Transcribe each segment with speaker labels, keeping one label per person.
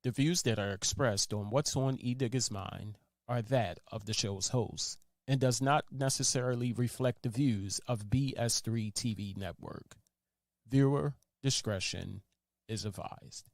Speaker 1: The views that are expressed on What's on Edigga's Mind are that of the show's host and does not necessarily reflect the views of BS3 TV Network. Viewer discretion is advised.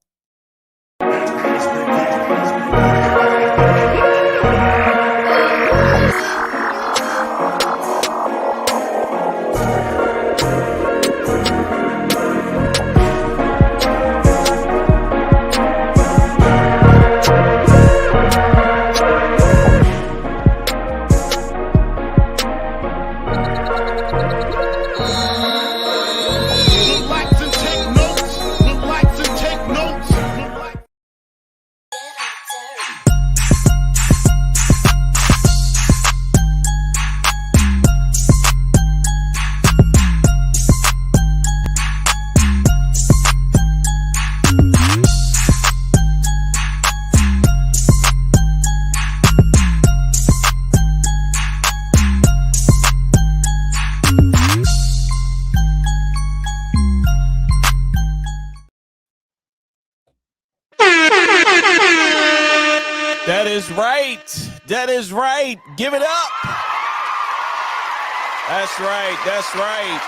Speaker 1: That is right. That is right. Give it up. That's right. That's right.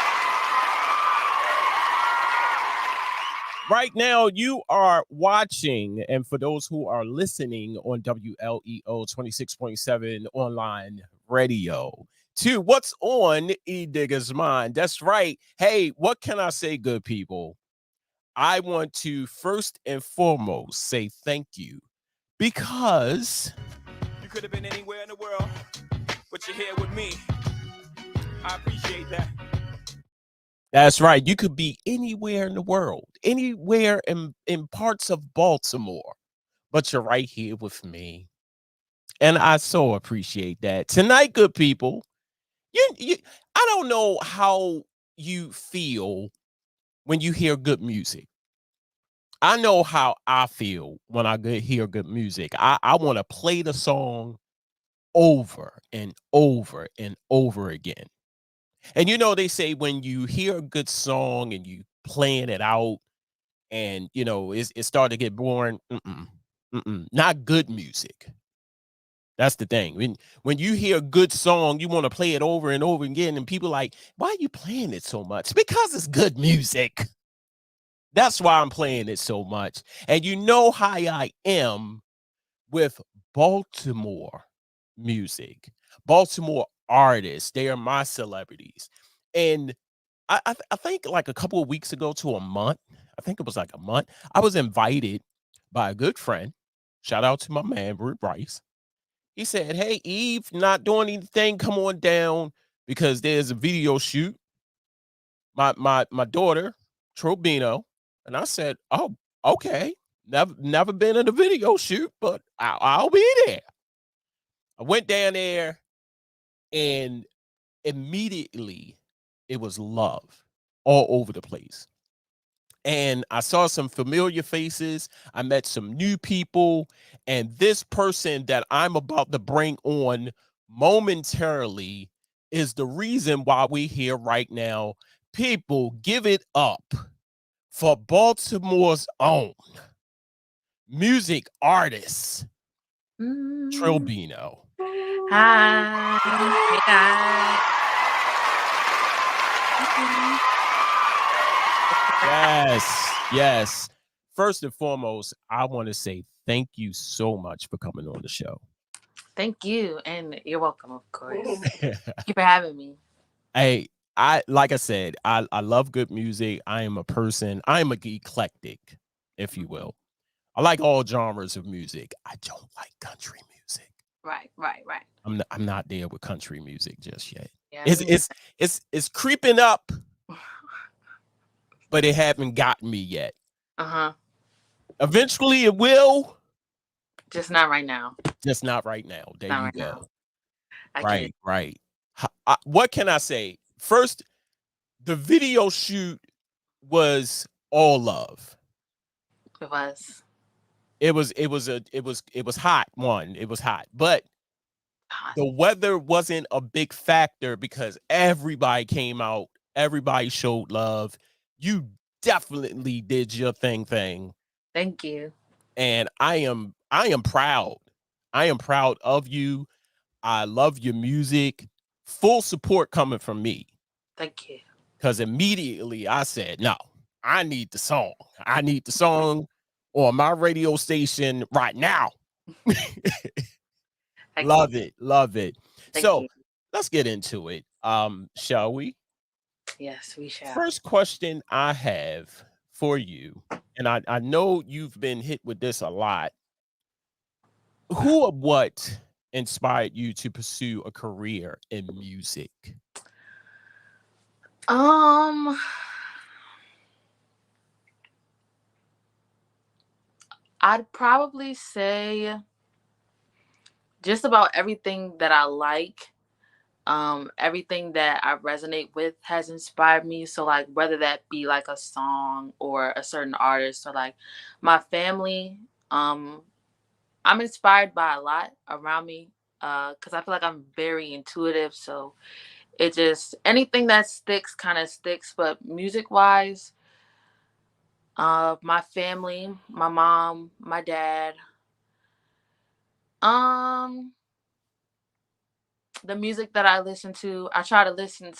Speaker 1: Right now, you are watching, and for those who are listening on WLEO 26.7 online radio, to What's on Edigga's Mind. That's right. Hey, what can I say, good people? I want to first and foremost say thank you because
Speaker 2: you could have been anywhere in the world, but you're here with me. I appreciate that.
Speaker 1: That's right. You could be anywhere in the world, anywhere in parts of Baltimore, but you're right here with me. And I so appreciate that. Tonight, good people, you I don't know how you feel when you hear good music. I know how I feel when I hear good music. I want to play the song over and over and over again. And you know, they say when you hear a good song and you playing it out and you know it started to get boring, not good music. That's the thing. When you hear a good song, you want to play it over and over again, and people like, why are you playing it so much? Because it's good music. That's why I'm playing it so much. And you know how I am with Baltimore music, Baltimore artists. They are my celebrities. And I think like a couple of weeks ago to a month, I think it was like a month, I was invited by a good friend. Shout out to my man, Ruth Bryce. He said, hey, Eve, not doing anything, come on down because there's a video shoot. My daughter, Trilllbino. And I said, oh, okay. Never been in a video shoot, but I'll be there. I went down there and immediately it was love all over the place. And I saw some familiar faces. I met some new people. And this person that I'm about to bring on momentarily is the reason why we're here right now. People, give it up for Baltimore's own music artist, Trilllbino.
Speaker 3: Hi. Hey guys.
Speaker 1: Yes. First and foremost, I want to say thank you so much for coming on the show.
Speaker 3: Thank you, and you're welcome, of course. Thank you for having me.
Speaker 1: Hey, I like I said, I love good music. I am an eclectic, if you will. I like all genres of music. I don't like country music.
Speaker 3: Right.
Speaker 1: I'm not there with country music just yet.
Speaker 3: Yeah,
Speaker 1: It's creeping up, but it haven't gotten me yet. Eventually it will.
Speaker 3: Just not right now.
Speaker 1: Just not right now. There you go. Right. What can I say? First, the video shoot was all love.
Speaker 3: It was.
Speaker 1: It was hot. It was hot, but the weather wasn't a big factor because everybody came out, everybody showed love. You definitely did your thing.
Speaker 3: Thank you.
Speaker 1: and I am proud. I am proud of you. I love your music. Full support coming from me.
Speaker 3: Thank you.
Speaker 1: Because immediately I said, no, I need the song. I need the song on my radio station right now.
Speaker 3: Thank you.
Speaker 1: Love it. Love it.
Speaker 3: Thank
Speaker 1: So
Speaker 3: you.
Speaker 1: let's get into it. Shall we?
Speaker 3: Yes, we shall.
Speaker 1: First question I have for you, and I know you've been hit with this a lot. Who or what inspired you to pursue a career in music?
Speaker 3: Um, I'd probably say just about everything that I like. Everything that I resonate with has inspired me. So like whether that be like a song or a certain artist or like my family, um, I'm inspired by a lot around me. Because I feel like I'm very intuitive, so it just anything that sticks kind of sticks. But music wise, my family, my mom, my dad, um, the music that I listen to, I try to listen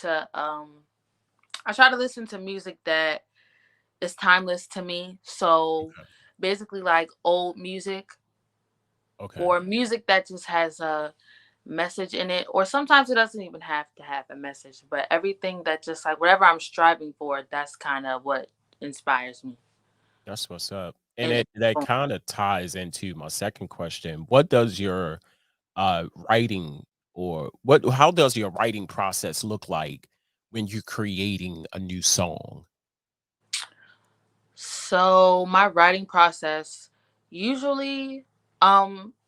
Speaker 3: to music that is timeless to me. So
Speaker 1: Okay.
Speaker 3: basically like old music
Speaker 1: Okay.
Speaker 3: or music that just has a message in it, or sometimes it doesn't even have to have a message, but everything that just like whatever I'm striving for, that's kind of what inspires me.
Speaker 1: That's what's up. And
Speaker 3: And
Speaker 1: that kind of ties into my second question. What does your writing or what how does your writing process look like when you're creating a new song?
Speaker 3: so my writing process usually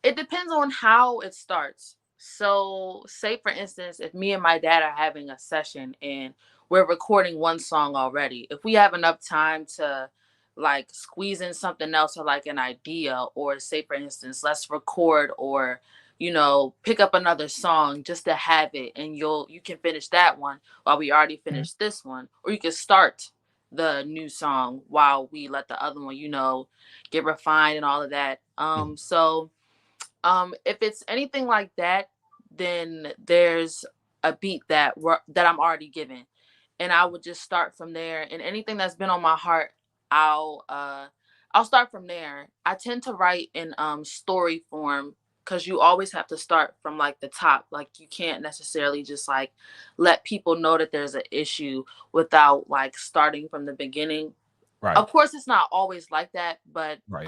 Speaker 3: it depends on how it starts. So say for instance, if me and my dad are having a session and we're recording one song already, if we have enough time to like squeeze in something else or like an idea, or say for instance, let's record or pick up another song just to have it, and you can finish that one while we already
Speaker 1: Mhm.
Speaker 3: finished this one, or you can start the new song while we let the other one, get refined and all of that.
Speaker 1: Mhm.
Speaker 3: If it's anything like that, then there's a beat that I'm already given, and I would just start from there. And anything that's been on my heart, I'll uh I'll start from there. I tend to write in story form because you always have to start from like the top. Like you can't necessarily just like let people know that there's an issue without like starting from the beginning.
Speaker 1: Right.
Speaker 3: Of course it's not always like that, but
Speaker 1: Right.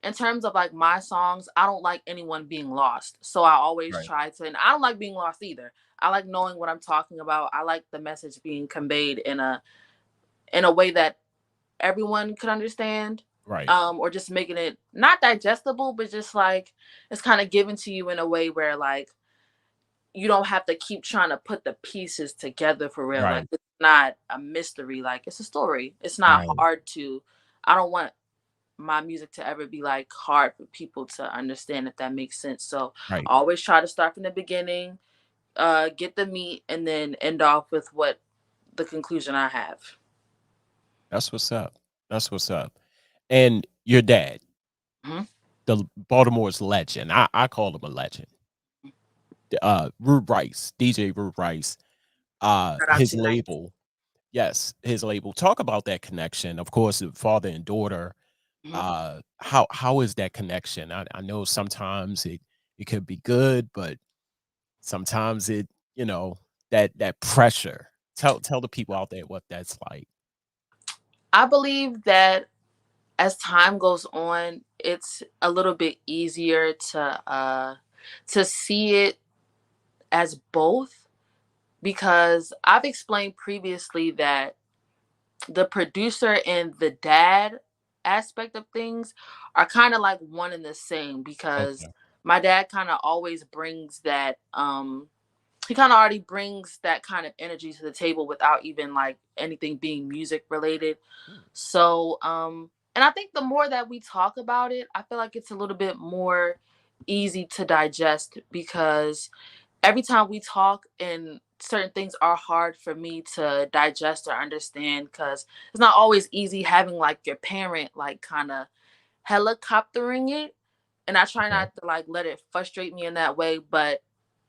Speaker 3: in terms of like my songs, I don't like anyone being lost, so I always
Speaker 1: Right.
Speaker 3: try to, and I don't like being lost either. I like knowing what I'm talking about. I like the message being conveyed in a way that everyone could understand,
Speaker 1: Right.
Speaker 3: or just making it not digestible, but just like it's kind of given to you in a way where like you don't have to keep trying to put the pieces together for real. Like
Speaker 1: Right.
Speaker 3: it's not a mystery, like it's a story. It's not
Speaker 1: Right.
Speaker 3: hard to I don't want my music to ever be like hard for people to understand, if that makes sense. So
Speaker 1: Right.
Speaker 3: I always try to start from the beginning, get the meat, and then end off with what the conclusion I have.
Speaker 1: That's what's up. That's what's up. And your dad,
Speaker 3: Mhm.
Speaker 1: the Baltimore's legend. I call him a legend. Rude Rice, DJ Rude Rice,
Speaker 3: Shout out
Speaker 1: his
Speaker 3: to Night.
Speaker 1: label. Yes, his label. Talk about that connection. Of course, the father and daughter.
Speaker 3: Mhm.
Speaker 1: How is that connection? I know sometimes it could be good, but sometimes you know, that pressure. Tell the people out there what that's like.
Speaker 3: I believe that as time goes on, it's a little bit easier to see it as both, because I've explained previously that the producer and the dad aspect of things are kind of like one and the same, because
Speaker 1: Okay.
Speaker 3: my dad kind of always brings that he kind of already brings that kind of energy to the table without even like anything being music related.
Speaker 1: Mm.
Speaker 3: So and I think the more that we talk about it, I feel like it's a little bit more easy to digest, because every time we talk and certain things are hard for me to digest or understand, because it's not always easy having like your parent like kind of helicoptering it, and I try
Speaker 1: Okay.
Speaker 3: not to like let it frustrate me in that way. But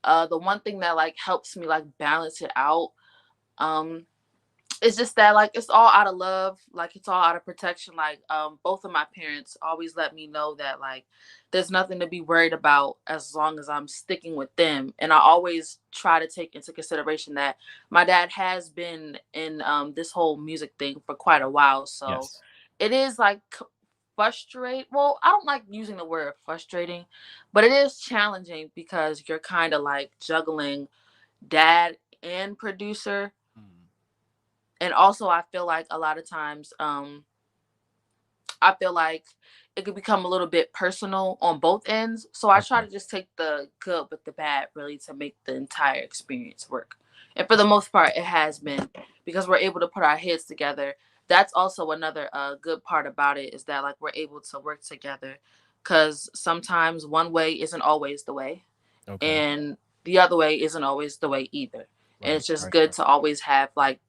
Speaker 3: the one thing that like helps me like balance it out, um it's just that like it's all out of love, like it's all out of protection. Like both of my parents always let me know that like there's nothing to be worried about as long as I'm sticking with them. And I always try to take into consideration that my dad has been in this whole music thing for quite a while, so
Speaker 1: Yes.
Speaker 3: it is like frustrate well, I don't like using the word frustrating, but it is challenging because you're kind of like juggling dad and producer.
Speaker 1: Mm.
Speaker 3: And also I feel like a lot of times I feel like it could become a little bit personal on both ends, so I try
Speaker 1: Okay.
Speaker 3: to just take the good with the bad really to make the entire experience work. And for the
Speaker 1: That's
Speaker 3: most part it has been, because we're able to put our heads together. That's also another good part about it, is that like we're able to work together, because sometimes one way isn't always the way,
Speaker 1: okay.
Speaker 3: and the other way isn't always the way either. And
Speaker 1: Right.
Speaker 3: it's just
Speaker 1: Right.
Speaker 3: good
Speaker 1: Right.
Speaker 3: to always have like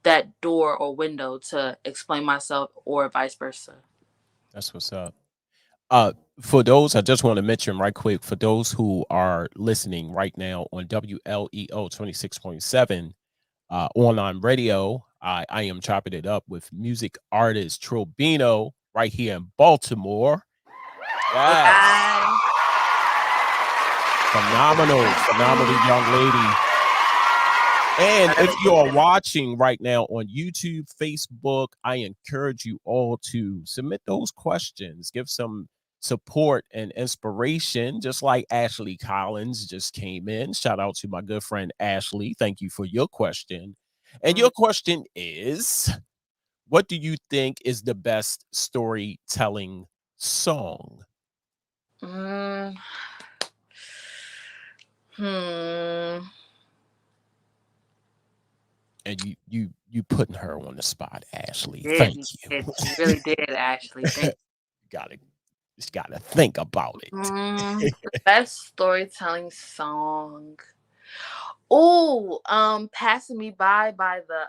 Speaker 3: that door or window to explain myself, or vice versa.
Speaker 1: That's what's up. Uh, for those, I just want to mention right quick, for those who are listening right now on WLEO 26.7 online radio, I am chopping it up with music artist Trilllbino right here in Baltimore. Yes.
Speaker 3: Okay.
Speaker 1: Phenomenal, phenomenal young lady. And if you are watching right now on YouTube, Facebook, I encourage you all to submit those questions, give some support and inspiration, just like Ashley Collins just came in. Shout out to my good friend Ashley. Thank you for your question. And
Speaker 3: Mm,
Speaker 1: your question is, what do you think is the best storytelling song?
Speaker 3: mm, hmm.
Speaker 1: And you putting her on the spot, Ashley.
Speaker 3: Did
Speaker 1: Thank
Speaker 3: you
Speaker 1: you.
Speaker 3: did you really did, Ashley? Thank
Speaker 1: gotta just gotta think about
Speaker 3: you.
Speaker 1: it.
Speaker 3: The best storytelling song. Oh, "Passing Me By the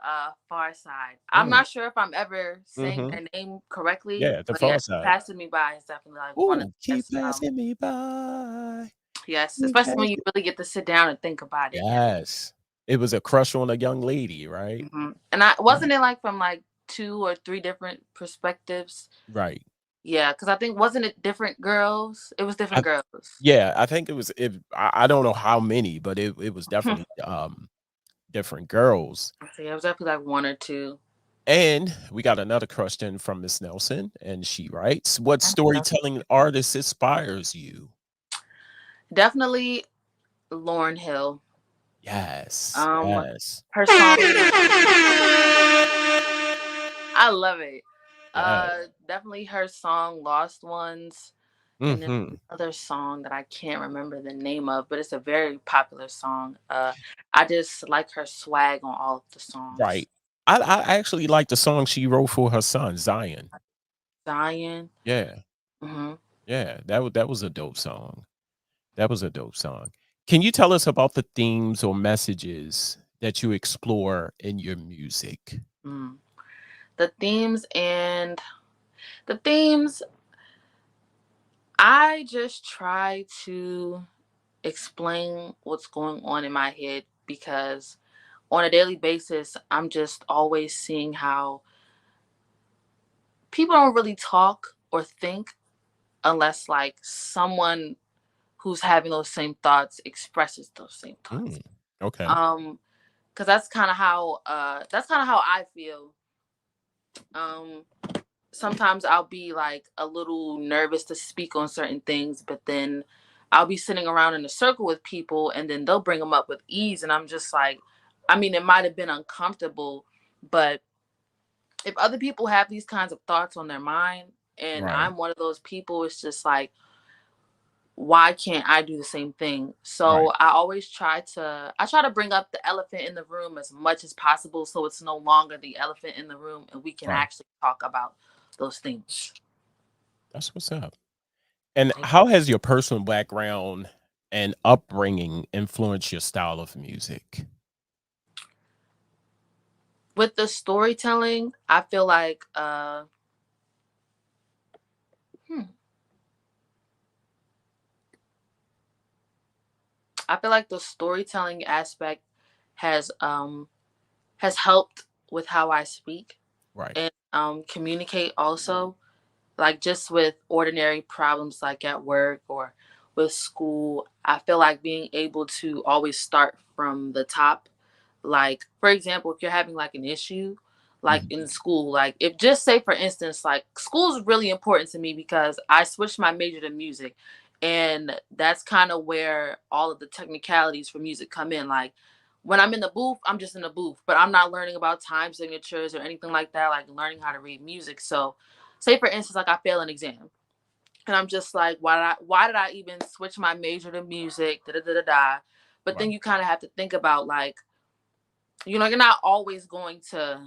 Speaker 3: Far Side. I'm
Speaker 1: Mm,
Speaker 3: not sure if I'm ever saying
Speaker 1: mhm.
Speaker 3: their name correctly,
Speaker 1: Yeah, the
Speaker 3: but
Speaker 1: far
Speaker 3: yes,
Speaker 1: side.
Speaker 3: "Passing Me By" is definitely like one of
Speaker 1: Ooh,
Speaker 3: the
Speaker 1: keep
Speaker 3: best.
Speaker 1: passing me by.
Speaker 3: Yes,
Speaker 1: Keep
Speaker 3: especially when you
Speaker 1: passing.
Speaker 3: really get to sit down and think about it. Yeah.
Speaker 1: Yes. It was a crush on a young lady, right?
Speaker 3: And I
Speaker 1: Right.
Speaker 3: wasn't it like from like two or three different perspectives.
Speaker 1: Right.
Speaker 3: Yeah, because I think wasn't it different girls? It was different
Speaker 1: I
Speaker 3: girls.
Speaker 1: yeah, I think it was it I don't know how many, but it was definitely different girls.
Speaker 3: So yeah, it was definitely like one or two.
Speaker 1: And we got another question from Miss Nelson, and she writes, "What storytelling artist inspires you?"
Speaker 3: Definitely Lauren Hill.
Speaker 1: Yes.
Speaker 3: Um,
Speaker 1: Yes.
Speaker 3: her song. I love it.
Speaker 1: Yes.
Speaker 3: Definitely her song "Lost Ones," and then
Speaker 1: Mhm.
Speaker 3: another song that I can't remember the name of, but it's a very popular song. I just like her swag on all of the songs.
Speaker 1: Right. I actually like the song she wrote for her son, Zion.
Speaker 3: Zion.
Speaker 1: Yeah.
Speaker 3: Hmm.
Speaker 1: Yeah, that was a dope song. That was a dope song. Can you tell us about the themes or messages that you explore in your music?
Speaker 3: Mm. The themes and the themes. I just try to explain what's going on in my head, because on a daily basis, I'm just always seeing how people don't really talk or think unless like someone who's having those same thoughts expresses those same thoughts.
Speaker 1: Mm, okay.
Speaker 3: Um, because that's kind of how I feel. Um, Sometimes I'll be like a little nervous to speak on certain things, but then I'll be sitting around in a circle with people and then they'll bring them up with ease. And I'm just like, I mean, it might have been uncomfortable, but if other people have these kinds of thoughts on their mind and
Speaker 1: Right.
Speaker 3: I'm one of those people, it's just like, why can't I do the same thing?
Speaker 1: Right.
Speaker 3: So I try to bring up the elephant in the room as much as possible, so it's no longer the elephant in the room and we can
Speaker 1: Right.
Speaker 3: actually talk about those things.
Speaker 1: That's what's up. And how has your personal background and upbringing influenced your style of music?
Speaker 3: With the storytelling, I feel like I feel like the storytelling aspect has helped with how I speak
Speaker 1: Right.
Speaker 3: and communicate also, like just with ordinary problems like at work or with school. I feel like being able to always start from the top, like for example, if you're having like an issue like
Speaker 1: Mhm.
Speaker 3: in school, like if just say for instance, like school is really important to me because I switched my major to music, and that's kind of where all of the technicalities for music come in. Like when I'm in the booth, I'm just in the booth, but I'm not learning about time signatures or anything like that, like learning how to read music. So say for instance, like I fail an exam and I'm just like, why did I even switch my major to music? Da da da da da. But
Speaker 1: Right.
Speaker 3: then you kind of have to think about like, you're not always going to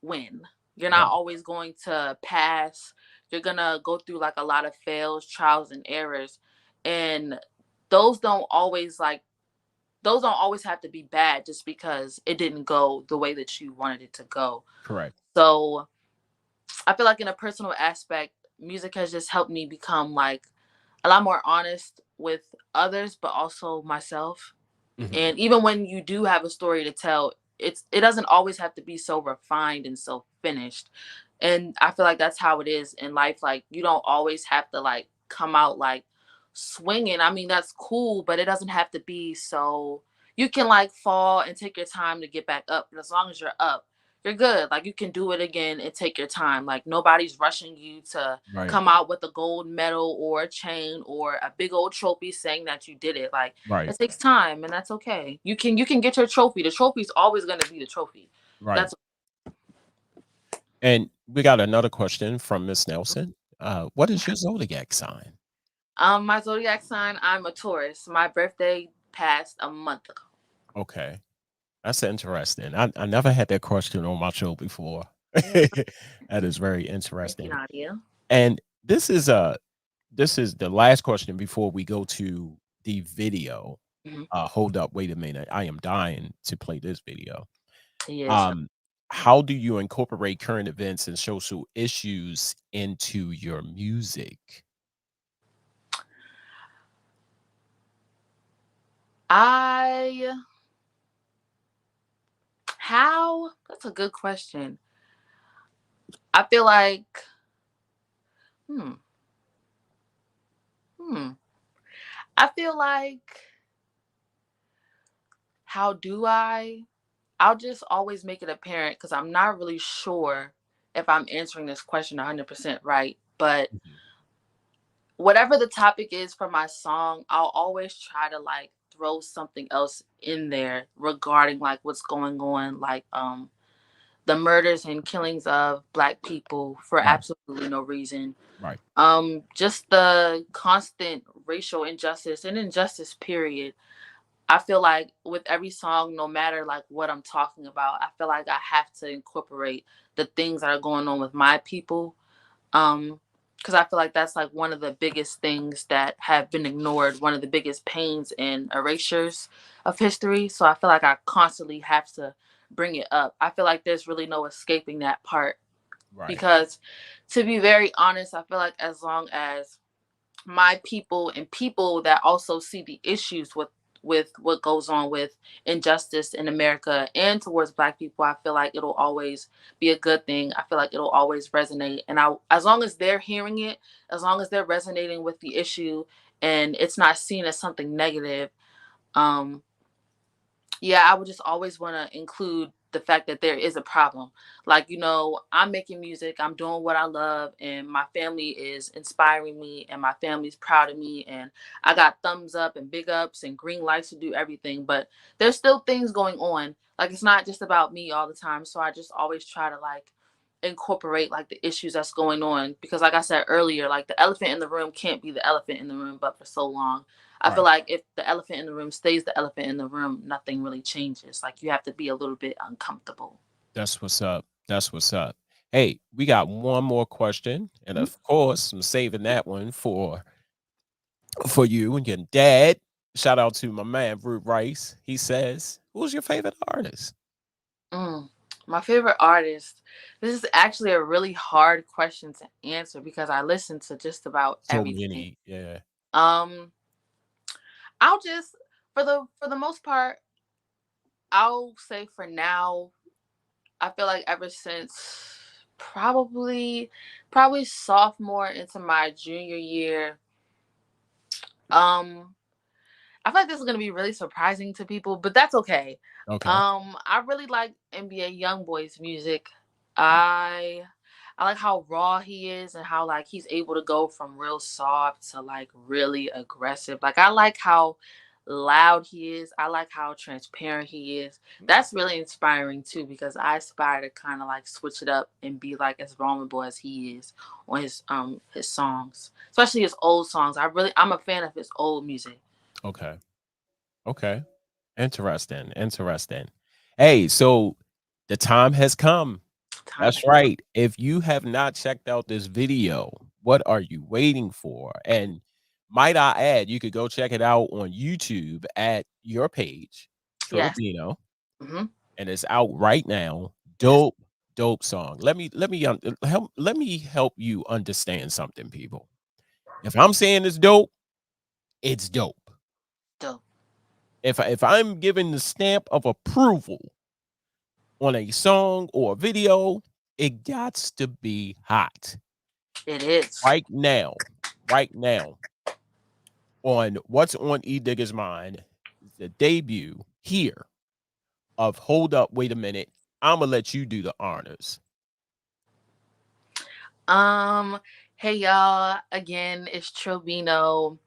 Speaker 3: win. You're not
Speaker 1: Right.
Speaker 3: always going to pass. You're gonna go through like a lot of fails, trials, and errors. And those don't always like those don't always have to be bad just because it didn't go the way that you wanted it to go.
Speaker 1: Correct.
Speaker 3: So I feel like in a personal aspect, music has just helped me become like a lot more honest with others, but also myself.
Speaker 1: Mhm.
Speaker 3: And even when you do have a story to tell, it doesn't always have to be so refined and so finished. And I feel like that's how it is in life. Like you don't always have to like come out like swinging. I mean, that's cool, but it doesn't have to be so. You can like fall and take your time to get back up, but as long as you're up, you're good. Like you can do it again and take your time. Like nobody's rushing you to
Speaker 1: Right.
Speaker 3: come out with a gold medal or a chain or a big old trophy saying that you did it. Like
Speaker 1: Right.
Speaker 3: it takes time, and that's okay. You can get your trophy. The trophy's always going to be the trophy.
Speaker 1: Right.
Speaker 3: That's
Speaker 1: And we got another question from Miss Nelson. What is your zodiac sign?
Speaker 3: my zodiac sign. I'm a Taurus. My birthday passed a month ago.
Speaker 1: Okay. That's interesting. I never had that question on my show before.
Speaker 3: Yeah,
Speaker 1: That is very
Speaker 3: thank you,
Speaker 1: interesting.
Speaker 3: Nadia.
Speaker 1: And this is the last question before we go to the video.
Speaker 3: Hmm.
Speaker 1: Hold up, wait a minute. I am dying to play this video.
Speaker 3: Yes,
Speaker 1: Um, how do you incorporate current events and social issues into your music?
Speaker 3: I how? That's a good question. I feel like hmm hmm. I feel like how do I? I'll just always make it apparent because I'm not really sure if I'm answering this question 100% right, but
Speaker 1: Mhm.
Speaker 3: whatever the topic is for my song, I'll always try to like throw something else in there regarding like what's going on, like the murders and killings of black people for
Speaker 1: Right,
Speaker 3: absolutely no reason.
Speaker 1: right,
Speaker 3: Just the constant racial injustice and injustice period. I feel like with every song, no matter like what I'm talking about, I feel like I have to incorporate the things that are going on with my people, um because I feel like that's like one of the biggest things that have been ignored, one of the biggest pains and erasures of history. So I feel like I constantly have to bring it up. I feel like there's really no escaping that part
Speaker 1: right,
Speaker 3: because, to be very honest, I feel like as long as my people and people that also see the issues with what goes on with injustice in America and towards black people, I feel like it'll always be a good thing. I feel like it'll always resonate. And I as long as they're hearing it, as long as they're resonating with the issue and it's not seen as something negative, um yeah, I would just always want to include the fact that there is a problem. Like, I'm making music, I'm doing what I love, and my family is inspiring me, and my family's proud of me. And I got thumbs up and big ups and green lights to do everything. But there's still things going on. Like, it's not just about me all the time. So I just always try to, like, incorporate like the issues that's going on because like I said earlier, like the elephant in the room can't be the elephant in the room but for so long. I feel
Speaker 1: right.
Speaker 3: like if the elephant in the room stays the elephant in the room, nothing really changes. Like you have to be a little bit uncomfortable.
Speaker 1: That's what's up. That's what's up. Hey, we got one more question, and
Speaker 3: Mhm.
Speaker 1: of course, I'm saving that one for you and your dad. Shout out to my man Root Rice. He says, "Who's your favorite artist?"
Speaker 3: Mm. My favorite artist. This is actually a really hard question to answer because I listen to just about
Speaker 1: So
Speaker 3: everything.
Speaker 1: many, yeah.
Speaker 3: Um, I'll just for the most part, I'll say for now, I feel like ever since probably sophomore into my junior year, um I feel like this is gonna be really surprising to people, but that's okay.
Speaker 1: Okay.
Speaker 3: I really like NBA YoungBoy's music. I I like how raw he is and how like he's able to go from real soft to like really aggressive. Like I like how loud he is. I like how transparent he is. That's really inspiring too because I aspire to kind of like switch it up and be like as vulnerable as he is on his songs, especially his old songs. I'm a fan of his old music.
Speaker 1: Okay. Okay. Interesting. Interesting. Hey, so the time has come.
Speaker 3: Time
Speaker 1: That's
Speaker 3: has
Speaker 1: right. If you have not checked out this video, what are you waiting for? And might I add, you could go check it out on YouTube at your page,
Speaker 3: yes.
Speaker 1: Trilllbino,
Speaker 3: Hmm.
Speaker 1: and it's out right now.
Speaker 3: Yes.
Speaker 1: Dope, dope song. Let me help you understand something, people. If I'm saying it's dope, it's dope.
Speaker 3: Dope.
Speaker 1: If I'm giving the stamp of approval on a song or a video, it gots to be hot.
Speaker 3: It is.
Speaker 1: Right now, right now, on what's on Edigga's mind, the debut here of Hold Up, Wait a Minute. I'm gonna let you do the honors.
Speaker 3: Um, hey y'all, again, it's Trilllbino.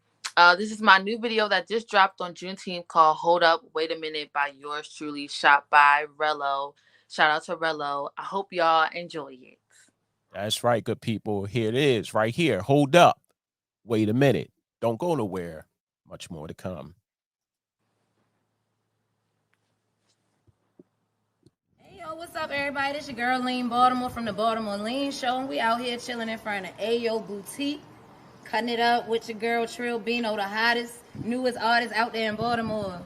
Speaker 3: This is my new video that just dropped on Juneteenth called Hold Up, Wait a Minute by yours truly, shot by Rello. Shout out to Rello. I hope y'all enjoy it.
Speaker 1: That's right, good people. Here it is, right here. Hold up, wait a minute. Don't go nowhere. Much more to come.
Speaker 4: Hey yo, what's up, everybody? This your girl Lean Baltimore from the Baltimore Lean Show, and we out here chilling in front of Ayo Boutique, cutting it up with your girl Trilllbino, the hottest, newest artist out there in Baltimore.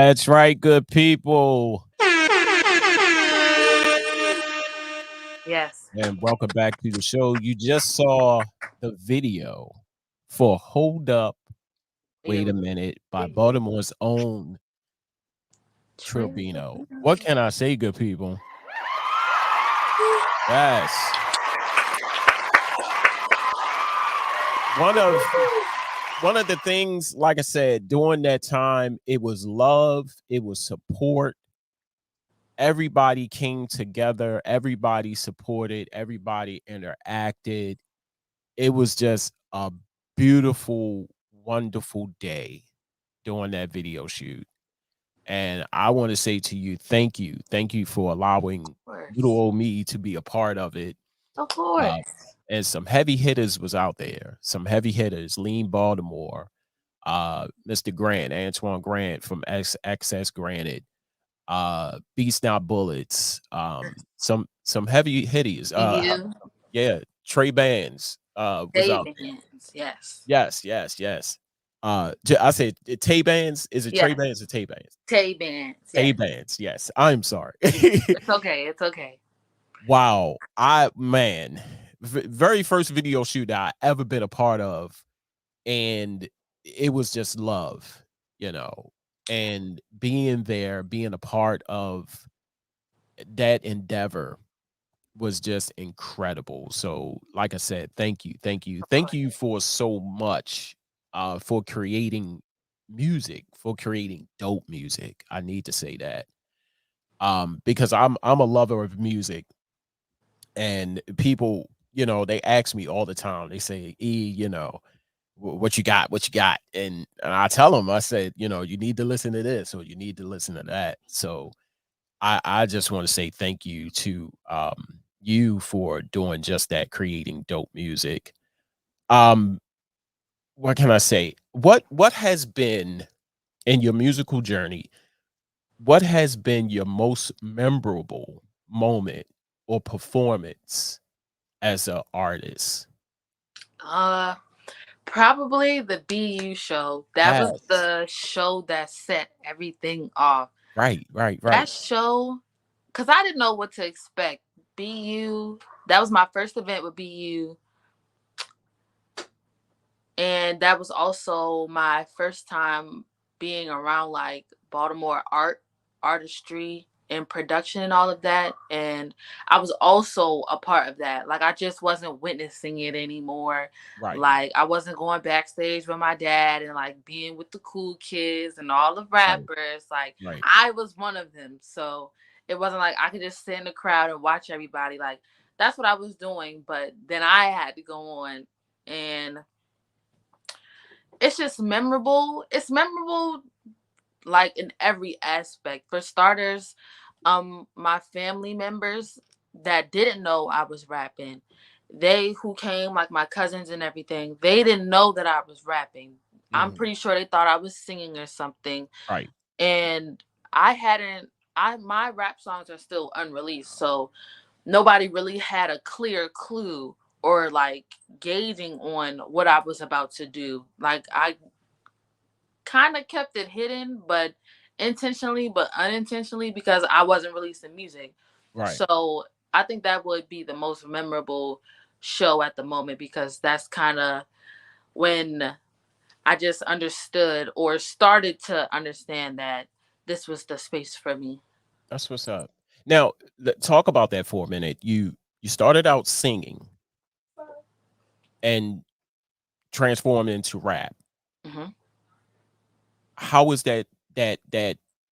Speaker 1: That's right, good people.
Speaker 3: Yes.
Speaker 1: And welcome back to the show. You just saw the video for Hold Up, Wait a Minute by Baltimore's own Trilllbino. What can I say, good people? Yes. One of the things, like I said, during that time, it was love, it was support. Everybody came together, everybody supported, everybody interacted. It was just a beautiful, wonderful day doing that video shoot. And I want to say to you, thank you. Thank you for allowing little
Speaker 3: Course.
Speaker 1: old me to be a part of it.
Speaker 3: Of course.
Speaker 1: Uh, and some heavy hitters was out there. Some heavy hitters, Lean Baltimore, Mr. Grant, Antoine Grant from XS Granted, Beast Not Bullets, some heavy hitters.
Speaker 3: You,
Speaker 1: Yeah, Trey Bands was out there.
Speaker 3: Davians. Yes.
Speaker 1: Yes, yes, yes. I said Tay Bands. Is it Trey
Speaker 3: Yes.
Speaker 1: Bands or Tay Bands?
Speaker 3: Tay bands.
Speaker 1: Tay
Speaker 3: Yes.
Speaker 1: Bands. Yes, I'm sorry.
Speaker 3: It's okay. It's okay.
Speaker 1: Wow, man, very first video shoot that I ever been a part of, and it was just love, you know, and being there, being a part of that endeavor was just incredible. So, like I said, thank you, thank you for so much, for creating music, for creating dope music. I need to say that, because I'm a lover of music, and people, they ask me all the time. They say, "E, what you got? What you got?" And I tell them, I said, you need to listen to this or you need to listen to that. So I just want to say thank you to you for doing just that, creating dope music. Um, what can I say? What has been in your musical journey? What has been your most memorable moment or performance as an artist?
Speaker 3: Uh, Probably the BU show. That was
Speaker 1: Yes.
Speaker 3: the show that set everything off.
Speaker 1: Right, right,
Speaker 3: That
Speaker 1: right.
Speaker 3: show, because I didn't know what to expect. BU, that was my first event with BU. And that was also my first time being around like Baltimore artistry and production and all of that. And I was also a part of that. Like I just wasn't witnessing it anymore.
Speaker 1: Right,
Speaker 3: Like I wasn't going backstage with my dad and like being with the cool kids and all the
Speaker 1: right,
Speaker 3: rappers. Like
Speaker 1: right,
Speaker 3: I was one of them. So it wasn't like I could just sit in the crowd and watch everybody. Like that's what I was doing. But then I had to go on, and it's just memorable. It's memorable like in every aspect. For starters, my family members that didn't know I was rapping, they who came like my cousins and everything, they didn't know that I was rapping. I'm
Speaker 1: mhm,
Speaker 3: pretty sure they thought I was singing or something.
Speaker 1: right,
Speaker 3: And I hadn't I my rap songs are still unreleased. So nobody really had a clear clue or like gauging on what I was about to do. Like I kind of kept it hidden, but intentionally, but unintentionally, because I wasn't releasing music.
Speaker 1: right.
Speaker 3: So I think that would be the most memorable show at the moment, because that's kind of when I just understood or started to understand that this was the space for me.
Speaker 1: That's what's up. Now, talk about that for a minute. You started out singing and transformed into rap.
Speaker 3: Hmm.
Speaker 1: How was that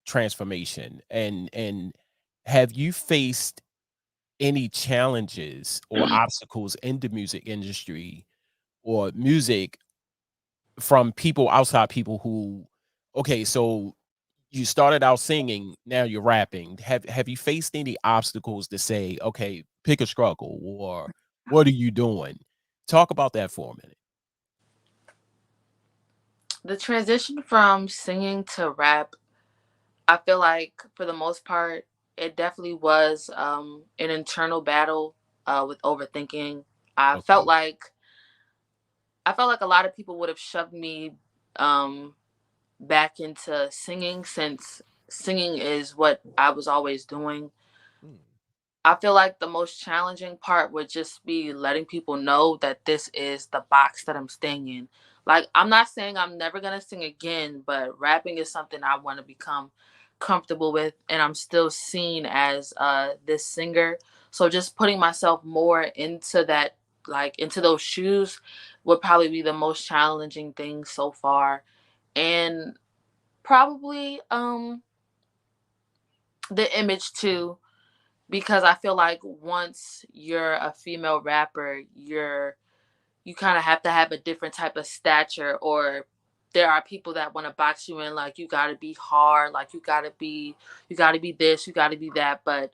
Speaker 1: transformation? And have you faced any challenges or obstacles in the music industry or music from people outside, people who, okay, so you started out singing, now you're rapping. Have you faced any obstacles to say, okay, pick a struggle, or what are you doing? Talk about that for a minute.
Speaker 3: The transition from singing to rap, I feel like for the most part, it definitely was an internal battle with overthinking. I felt
Speaker 1: Okay.
Speaker 3: like I felt like a lot of people would have shoved me um, back into singing, since singing is what I was always doing.
Speaker 1: Mm,
Speaker 3: I feel like the most challenging part would just be letting people know that this is the box that I'm staying in. Like, I'm not saying I'm never going to sing again, but rapping is something I want to become comfortable with, and I'm still seen as this singer. So just putting myself more into that, like into those shoes, would probably be the most challenging thing so far. And probably the image too, because I feel like once you're a female rapper, you kind of have to have a different type of stature, or there are people that want to box you in, like you got to be hard, like you got to be this, you got to be that, but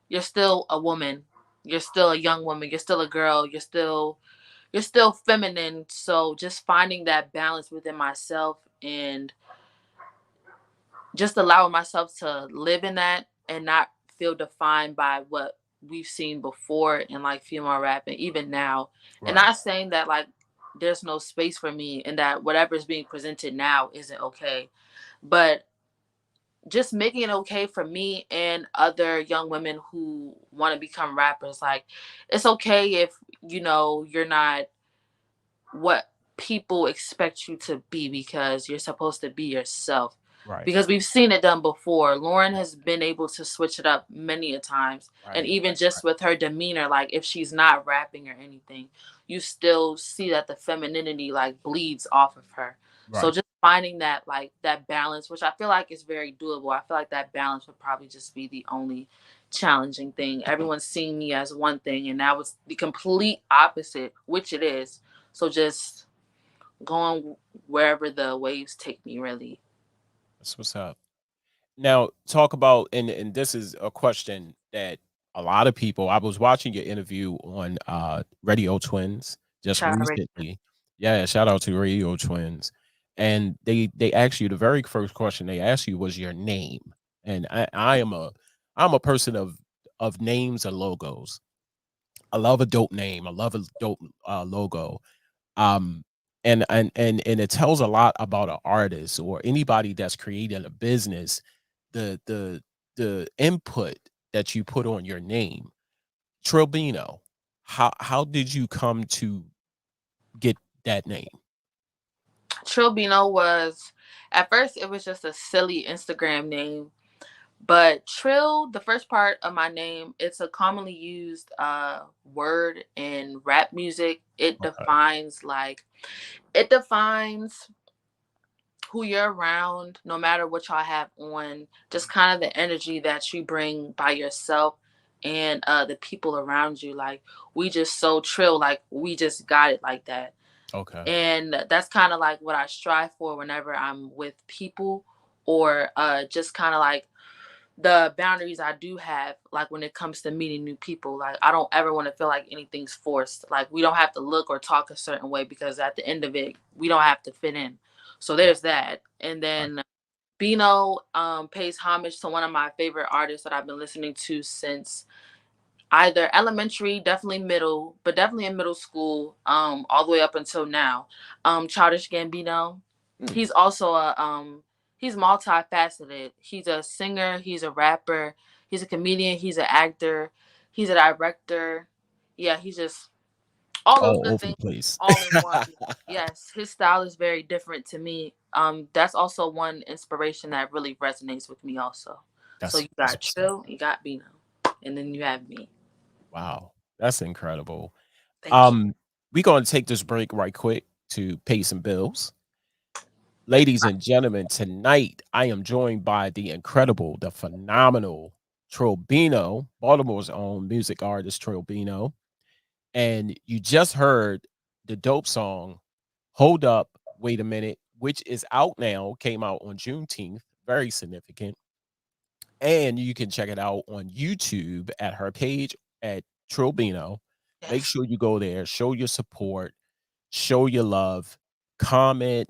Speaker 3: you're still a woman. You're still a young woman, you're still a girl, you're still feminine. So just finding that balance within myself, and just allowing myself to live in that and not feel defined by what we've seen before in like female rap and even now. And
Speaker 1: right,
Speaker 3: not saying that like there's no space for me and that whatever is being presented now isn't okay, but just making it okay for me and other young women who want to become rappers. Like, it's okay if you're not what people expect you to be, because you're supposed to be yourself.
Speaker 1: right,
Speaker 3: Because we've seen it done before. Lauren has been able to switch it up many a times. And
Speaker 1: right,
Speaker 3: even
Speaker 1: right,
Speaker 3: just with her demeanor, like if she's not rapping or anything, you still see that the femininity like bleeds off of her. So
Speaker 1: right.
Speaker 3: just finding that like that balance, which I feel like is very doable. I feel like that balance would probably just be the only challenging thing. Everyone's seeing me as one thing, and that was the complete opposite, which it is. So just going wherever the waves take me, really.
Speaker 1: That's what's up. Now, talk about, and this is a question that a lot of people. I was watching your interview on Radio Twins just
Speaker 3: Shout out Rick.
Speaker 1: recently. Yeah, shout out to Radio Twins. And they asked you, the very first question they asked you was your name. And I'm a person of names and logos. I love a dope name. I love a dope logo. Um and it tells a lot about an artist or anybody that's creating a business, the input that you put on your name. Trilllbino, how did you come to get that name?
Speaker 3: Trilllbino was, at first it was just a silly Instagram name, but Trill, the first part of my name, it's a commonly used word in rap music. It defines who you're around, no matter what y'all have on, just kind of the energy that you bring by yourself and the people around you. Like, we just so trill, like we just got it like that.
Speaker 1: Okay.
Speaker 3: And that's kind of like what I strive for whenever I'm with people, or just kind of like the boundaries I do have, like when it comes to meeting new people. Like, I don't ever want to feel like anything's forced. Like, we don't have to look or talk a certain way, because at the end of it, we don't have to fit in. So
Speaker 1: Right,
Speaker 3: there's that. And
Speaker 1: right.
Speaker 3: then Bino pays homage to one of my favorite artists that I've been listening to since either elementary, definitely middle, but definitely in middle school, all the way up until now. Childish Gambino.
Speaker 1: Hmm.
Speaker 3: He's also he's multifaceted. He's a singer, he's a rapper, he's a comedian, he's an actor, he's a director. Yeah, he's just all those
Speaker 1: All
Speaker 3: good
Speaker 1: over the
Speaker 3: things
Speaker 1: place.
Speaker 3: all in one. Yes, his style is very different to me. That's also one inspiration that really resonates with me also. So you
Speaker 1: That's
Speaker 3: got
Speaker 1: what's up.
Speaker 3: Trill, you got Bino, and then you have me.
Speaker 1: Wow, that's incredible.
Speaker 3: Thank you.
Speaker 1: We're gonna take this break right quick to pay some bills. Ladies and gentlemen, tonight I am joined by the incredible, the phenomenal Trilllbino, Baltimore's own music artist Trilllbino. And you just heard the dope song Hold Up, Wait a Minute, which is out now, came out on Juneteenth, very significant. And you can check it out on YouTube at her page at Trilllbino. Make
Speaker 3: Yes.
Speaker 1: sure you go there, show your support, show your love, comment,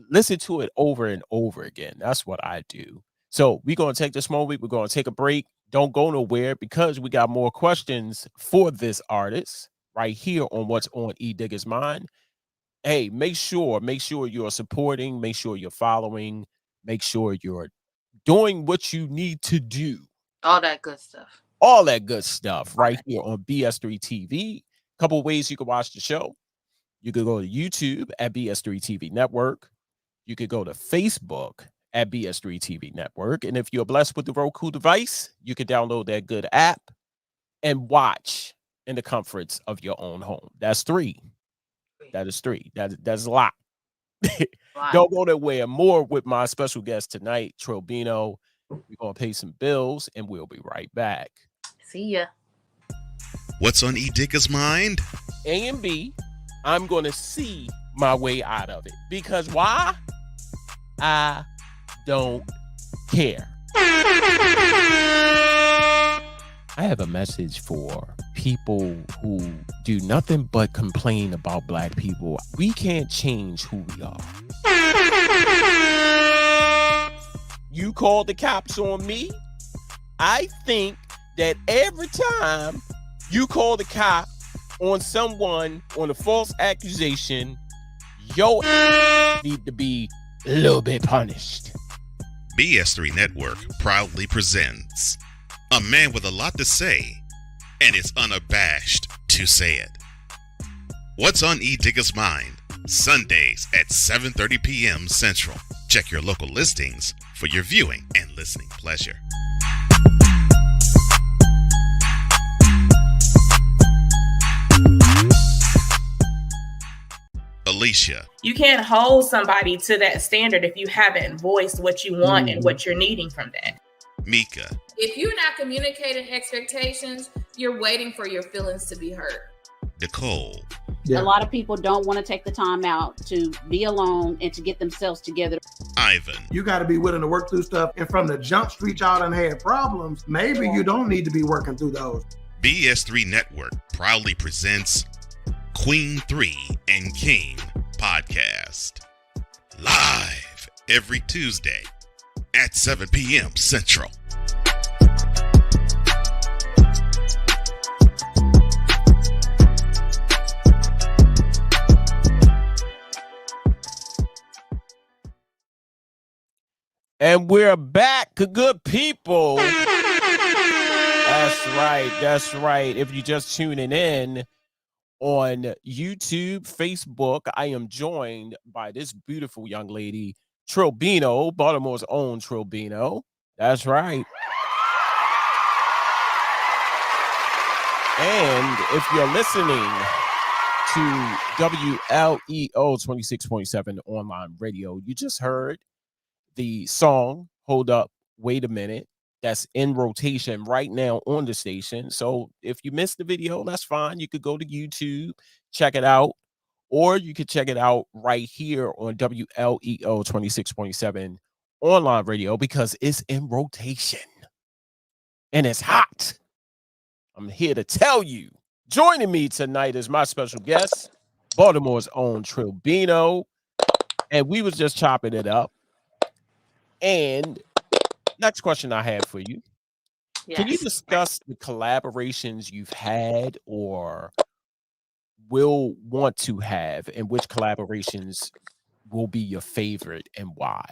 Speaker 1: listen to it over and over again. That's what I do. So we're going to take this moment. We're going to take a break. Don't go nowhere, because we got more questions for this artist right here on What's on Edigga's Mind. hey, make sure you're supporting, make sure you're following, make sure you're doing what you need to do.
Speaker 3: All that good stuff.
Speaker 1: All that good stuff
Speaker 3: All
Speaker 1: right
Speaker 3: that.
Speaker 1: here on BS3 TV. Couple of ways you can watch the show. You could go to YouTube at BS3 TV Network. You could go to Facebook at BS3 TV Network. And if you're blessed with the Roku device, you can download that good app and watch in the comforts of your own home. That's 3. That is 3. That's a lot.
Speaker 3: Wow.
Speaker 1: Don't go nowhere. More with my special guest tonight, Trilllbino. We're going to pay some bills and we'll be right back.
Speaker 3: See ya.
Speaker 5: What's on Edigga's mind?
Speaker 1: A and B, I'm going to see my way out of it. Because why? I don't care. I have a message for people who do nothing but complain about black people. We can't change who we are. You called the cops on me. I think that every time you call the cop on someone on a false accusation, your need to be a little bit punished.
Speaker 5: BS3 Network proudly presents a man with a lot to say and is unabashed to say it. What's on Edigga's mind? Sundays at 7:30 p.m. Central. Check your local listings for your viewing and listening pleasure. Alicia.
Speaker 6: You can't hold somebody to that standard if you haven't voiced what you want and what you're needing from that.
Speaker 5: Mika.
Speaker 7: If you're not communicating expectations, you're waiting for your feelings to be hurt.
Speaker 5: Nicole.
Speaker 8: A lot of people don't want to take the time out to be alone and to get themselves together.
Speaker 5: Ivan.
Speaker 9: You got to be willing to work through stuff. And from the jump street, y'all done had problems. Maybe you don't need to be working through those.
Speaker 5: BS3 Network proudly presents Queen 3 and King podcast. Live every Tuesday at 7 p.m. Central.
Speaker 1: And we're back, good people. That's right. That's right. If you're just tuning in on YouTube, Facebook, I am joined by this beautiful young lady, Trilllbino, Baltimore's own Trilllbino. That's right. And if you're listening to WLEO 26.7 online radio, you just heard the song Hold Up, Wait a Minute. That's in rotation right now on the station. So if you missed the video, that's fine. You could go to YouTube, check it out, or you could check it out right here on WLEO 26.7 online radio because it's in rotation and it's hot. I'm here to tell you. Joining me tonight is my special guest, Baltimore's own Trilllbino, and we was just chopping it up. And next question I have for you.
Speaker 3: Yes.
Speaker 1: Can you discuss the collaborations you've had or will want to have, and which collaborations will be your favorite and why?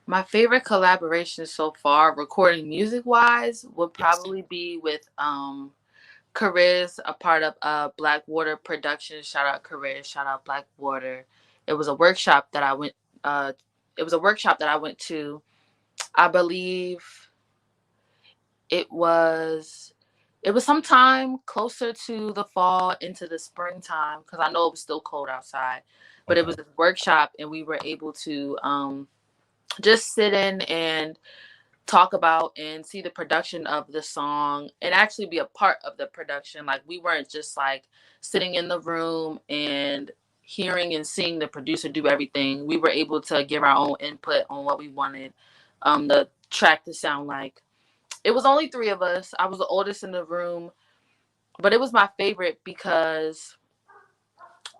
Speaker 3: My favorite collaboration so far, recording music-wise, would probably be with Chariz, a part of Blackwater Productions. Shout out Chariz, shout out Blackwater. It was a workshop that I went to. I believe it was sometime closer to the fall into the springtime because I know it was still cold outside. But It was a workshop and we were able to just sit in and talk about and see the production of the song and actually be a part of the production. Like we weren't just like sitting in the room and hearing and seeing the producer do everything. We were able to give our own input on what we wanted the track to sound like. It was only 3 of us. I was the oldest in the room, but it was my favorite because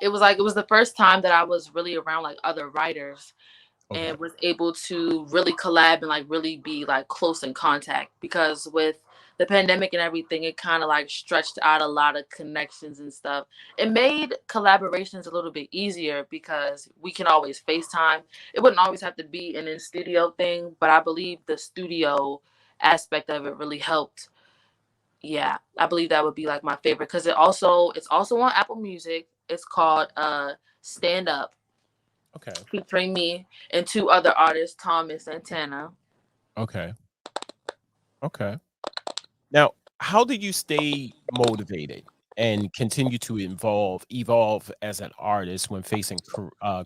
Speaker 3: it was the first time that I was really around like other writers
Speaker 1: Okay.
Speaker 3: and was able to really collab and like really be like close in contact, because with the pandemic and everything, it kind of like stretched out a lot of connections and stuff. It made collaborations a little bit easier because we can always FaceTime. It wouldn't always have to be an in studio thing, but I believe the studio aspect of it really helped. Yeah, I believe that would be like my favorite because it's also on Apple Music. It's called Stand Up,
Speaker 1: Okay.
Speaker 3: featuring me and two other artists, Thomas and Tana.
Speaker 1: Okay. Okay. Now, how do you stay motivated and continue to evolve as an artist when facing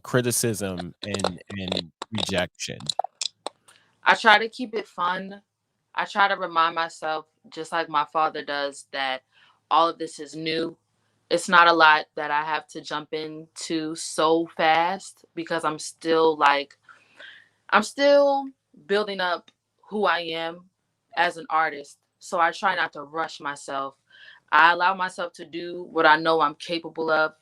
Speaker 1: criticism and rejection?
Speaker 3: I try to keep it fun. I try to remind myself, just like my father does, that all of this is new. It's not a lot that I have to jump into so fast because I'm still building up who I am as an artist. So I try not to rush myself. I allow myself to do what I know I'm capable of,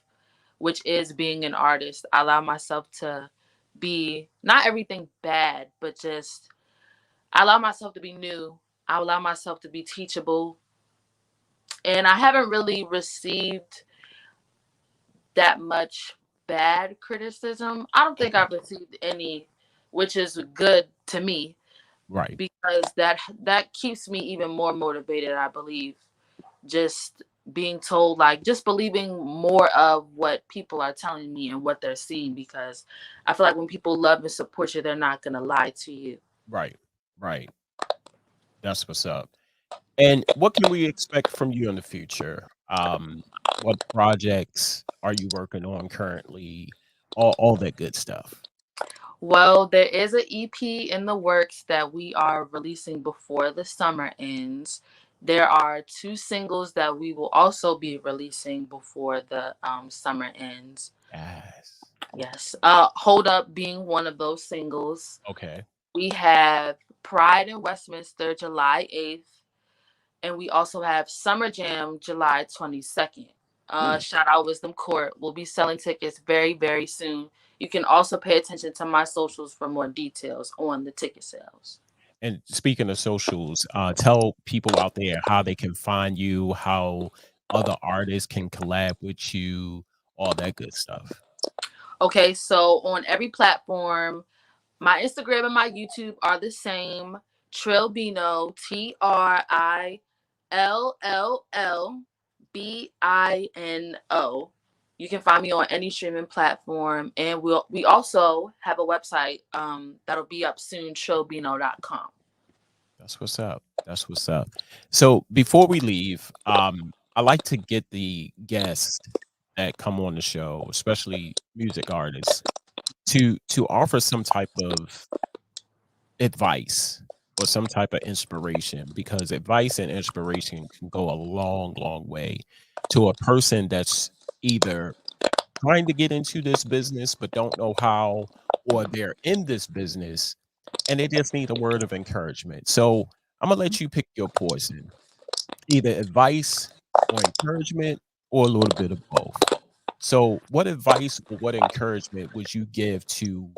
Speaker 3: which is being an artist. I allow myself to be not everything bad, but just I allow myself to be new. I allow myself to be teachable. And I haven't really received that much bad criticism. I don't think
Speaker 1: Okay.
Speaker 3: I've received any, which is good to me
Speaker 1: Right.
Speaker 3: because that keeps me even more motivated, I believe. Just being told, like, just believing more of what people are telling me and what they're seeing, because I feel like when people love and support you, they're not going to lie to you.
Speaker 1: Right. Right. That's what's up. And what can we expect from you in the future? What projects are you working on currently? All that good stuff.
Speaker 3: Well, there is an EP in the works that we are releasing before the summer ends. There are two singles that we will also be releasing before the summer ends.
Speaker 1: Yes.
Speaker 3: Yes. Hold Up being one of those singles.
Speaker 1: Okay.
Speaker 3: We have Pride in Westminster July 8th. And we also have Summer Jam July 22nd.
Speaker 1: Hmm.
Speaker 3: Shout out Wisdom Court. We'll be selling tickets very, very soon. You can also pay attention to my socials for more details on the ticket sales.
Speaker 1: And speaking of socials, tell people out there how they can find you, how other artists can collab with you, all that good stuff.
Speaker 3: Okay, so on every platform, my Instagram and my YouTube are the same. Trilllbino, Trilllbino. You can find me on any streaming platform, and we also have a website that'll be up soon, trillbino.com.
Speaker 1: That's what's up. That's what's up. So before we leave, I like to get the guests that come on the show, especially music artists, to offer some type of advice or some type of inspiration, because advice and inspiration can go a long, long way to a person that's either trying to get into this business but don't know how, or they're in this business and they just need a word of encouragement. So I'm gonna let you pick your poison, either advice or encouragement or a little bit of both. So what advice or what encouragement would you give to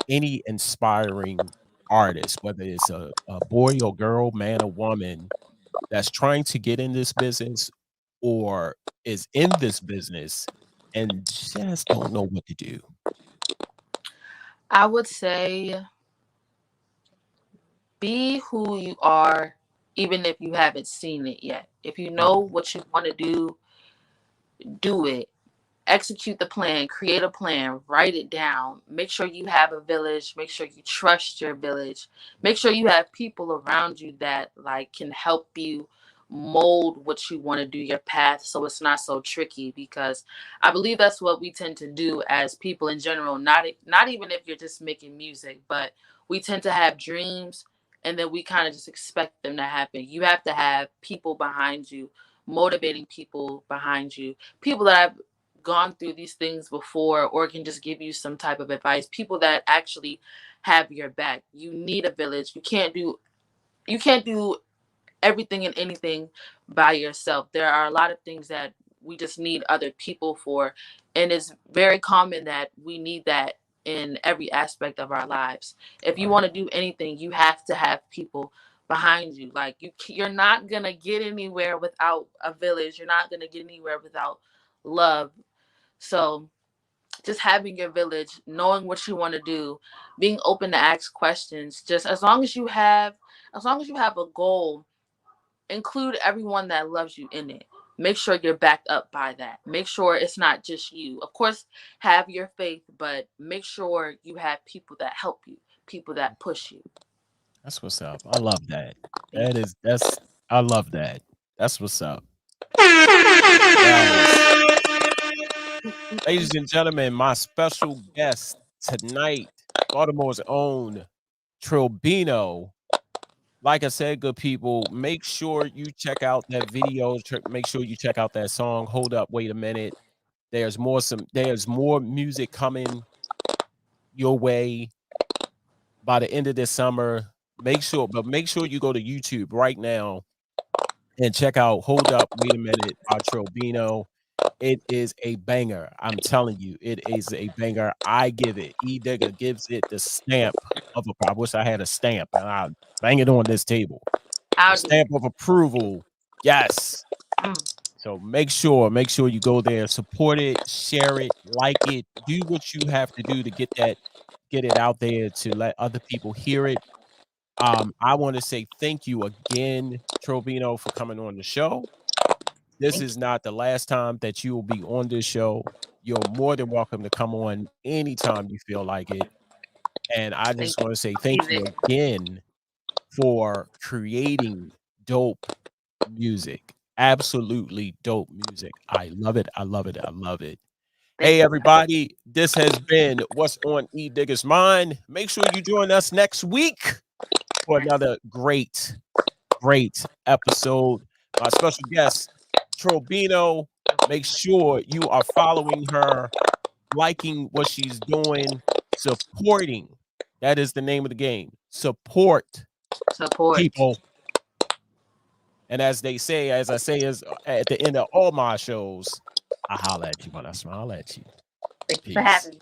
Speaker 1: any inspiring artist, whether it's a boy or girl, man or woman, that's trying to get in this business or is in this business and just don't know what to do?
Speaker 3: I would say be who you are, even if you haven't seen it yet. If you know
Speaker 1: Mm,
Speaker 3: what you want to do it. Execute the plan, create a plan, write it down. Make sure you have a village, make sure you trust your village. Make sure you have people around you that like can help you mold what you want to do, your path, so it's not so tricky, because I believe that's what we tend to do as people in general, not even if you're just making music, but we tend to have dreams and then we kind of just expect them to happen. You have to have people behind you, motivating people behind you, people that have gone through these things before or can just give you some type of advice, people that actually have your back. You need a village. You can't do everything and anything by yourself. There are a lot of things that we just need other people for, and it's very common that we need that in every aspect of our lives. If you
Speaker 1: right.
Speaker 3: want to do anything, you have to have people behind you. Like you're not gonna get anywhere without a village. You're not gonna get anywhere without love. So just having your village, knowing what you want to do, being open to ask questions. Just as long as you have a goal, include everyone that loves you in it. Make sure you're backed up by that. Make sure it's not just you. Of course, have your faith, but make sure you have people that help you, people that push you.
Speaker 1: That's what's up. I love that. I love that. That's what's up. Yes. Ladies and gentlemen, my special guest tonight, Baltimore's own Trilllbino. Like I said, good people, make sure you check out that video. Make sure you check out that song. Hold up, wait a minute. There's more music coming your way by the end of this summer. Make sure you go to YouTube right now and check out Hold Up, Wait a Minute by Trilllbino. It is a banger. I'm telling you, it is a banger. I give it. Edigga gives it the stamp of I wish I had a stamp and I'll bang it on this table. The stamp of approval. Yes. So make sure you go there, support it, share it, like it, do what you have to do to get it out there to let other people hear it. I want to say thank you again, Trilllbino, for coming on the show. This is not the last time that you will be on this show. You're more than welcome to come on anytime you feel like it. And I just want to say thank you again for creating dope music. Absolutely dope music. I love it. I love it. I love it. Hey, everybody. This has been What's on Edigga's Mind. Make sure you join us next week for another great episode. My special guest, Trilllbino. Make sure you are following her, liking what she's doing, supporting. That is the name of the game. Support people. And as I say is at the end of all my shows, I holler at you when I smile at you.
Speaker 3: Thanks for having me.